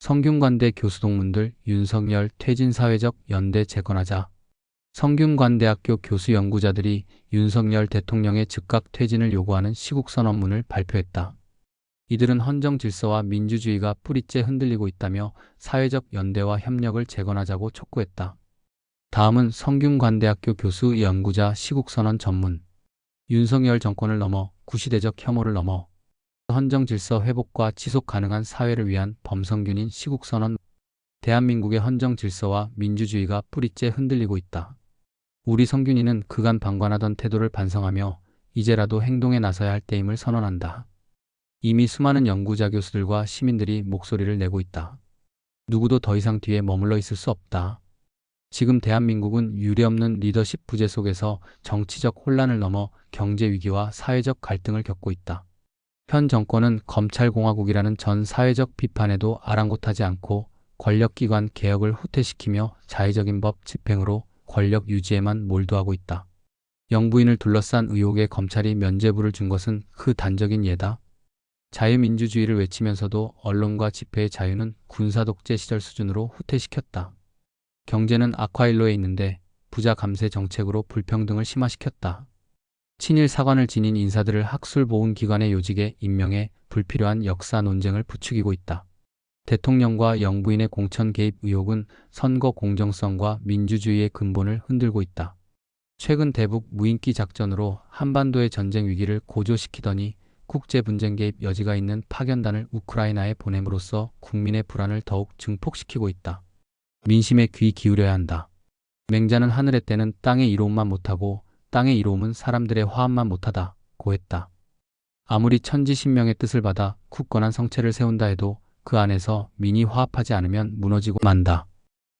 성균관대 교수동문들 윤석열 퇴진 사회적 연대 재건하자. 성균관대학교 교수 연구자들이 윤석열 대통령의 즉각 퇴진을 요구하는 시국선언문을 발표했다. 이들은 헌정 질서와 민주주의가 뿌리째 흔들리고 있다며 사회적 연대와 협력을 재건하자고 촉구했다. 다음은 성균관대학교 교수 연구자 시국선언 전문. 윤석열 정권을 넘어 구시대적 혐오를 넘어 헌정 질서 회복과 지속 가능한 사회를 위한 범성균인 시국선언. 대한민국의 헌정 질서와 민주주의가 뿌리째 흔들리고 있다. 우리 성균이는 그간 방관하던 태도를 반성하며 이제라도 행동에 나서야 할 때임을 선언한다. 이미 수많은 연구자 교수들과 시민들이 목소리를 내고 있다. 누구도 더 이상 뒤에 머물러 있을 수 없다. 지금 대한민국은 유례없는 리더십 부재 속에서 정치적 혼란을 넘어 경제 위기와 사회적 갈등을 겪고 있다. 현 정권은 검찰공화국이라는 전 사회적 비판에도 아랑곳하지 않고 권력기관 개혁을 후퇴시키며 자의적인 법 집행으로 권력 유지에만 몰두하고 있다. 영부인을 둘러싼 의혹에 검찰이 면죄부를 준 것은 그 단적인 예다. 자유민주주의를 외치면서도 언론과 집회의 자유는 군사독재 시절 수준으로 후퇴시켰다. 경제는 악화일로에 있는데 부자 감세 정책으로 불평등을 심화시켰다. 친일 사관을 지닌 인사들을 학술보훈기관의 요직에 임명해 불필요한 역사 논쟁을 부추기고 있다. 대통령과 영부인의 공천 개입 의혹은 선거 공정성과 민주주의의 근본을 흔들고 있다. 최근 대북 무인기 작전으로 한반도의 전쟁 위기를 고조시키더니 국제 분쟁 개입 여지가 있는 파견단을 우크라이나에 보냄으로써 국민의 불안을 더욱 증폭시키고 있다. 민심에 귀 기울여야 한다. 맹자는 하늘의 때는 땅의 이로움만 못하고 땅의 이로움은 사람들의 화합만 못하다고 했다. 아무리 천지신명의 뜻을 받아 굳건한 성체를 세운다 해도 그 안에서 민이 화합하지 않으면 무너지고 만다.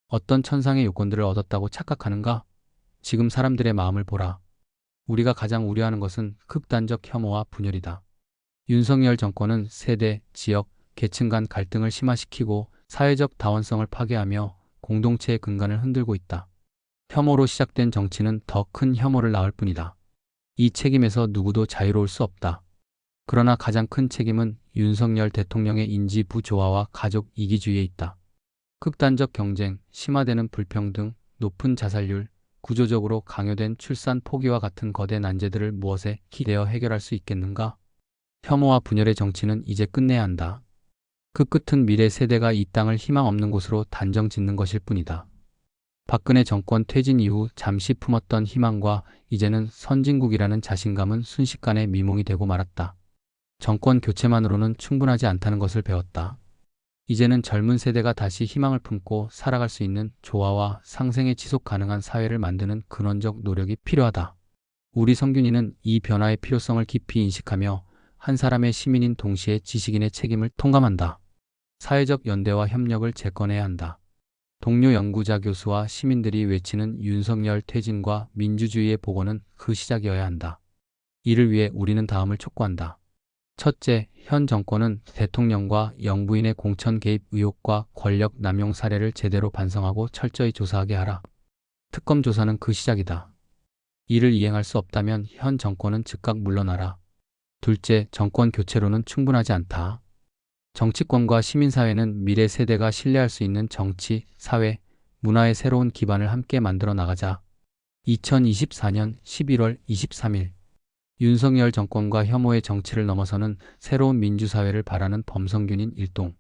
어떤 천상의 요건들을 얻었다고 착각하는가? 지금 사람들의 마음을 보라. 우리가 가장 우려하는 것은 극단적 혐오와 분열이다. 윤석열 정권은 세대, 지역, 계층 간 갈등을 심화시키고 사회적 다원성을 파괴하며 공동체의 근간을 흔들고 있다. 혐오로 시작된 정치는 더 큰 혐오를 낳을 뿐이다. 이 책임에서 누구도 자유로울 수 없다. 그러나 가장 큰 책임은 윤석열 대통령의 인지 부조화와 가족 이기주의에 있다. 극단적 경쟁, 심화되는 불평등, 높은 자살률, 구조적으로 강요된 출산 포기와 같은 거대 난제들을 무엇에 기대어 해결할 수 있겠는가? 혐오와 분열의 정치는 이제 끝내야 한다. 그 끝은 미래 세대가 이 땅을 희망 없는 곳으로 단정 짓는 것일 뿐이다. 박근혜 정권 퇴진 이후 잠시 품었던 희망과 이제는 선진국이라는 자신감은 순식간에 미몽이 되고 말았다. 정권 교체만으로는 충분하지 않다는 것을 배웠다. 이제는 젊은 세대가 다시 희망을 품고 살아갈 수 있는 조화와 상생의 지속 가능한 사회를 만드는 근원적 노력이 필요하다. 우리 성균이는 이 변화의 필요성을 깊이 인식하며 한 사람의 시민인 동시에 지식인의 책임을 통감한다. 사회적 연대와 협력을 재건해야 한다. 동료 연구자 교수와 시민들이 외치는 윤석열 퇴진과 민주주의의 복원은 그 시작이어야 한다. 이를 위해 우리는 다음을 촉구한다. 첫째, 현 정권은 대통령과 영부인의 공천 개입 의혹과 권력 남용 사례를 제대로 반성하고 철저히 조사하게 하라. 특검 조사는 그 시작이다. 이를 이행할 수 없다면 현 정권은 즉각 물러나라. 둘째, 정권 교체로는 충분하지 않다. 정치권과 시민사회는 미래 세대가 신뢰할 수 있는 정치, 사회, 문화의 새로운 기반을 함께 만들어 나가자. 2024년 11월 23일 윤석열 정권과 혐오의 정치를 넘어서는 새로운 민주사회를 바라는 범성균인 일동.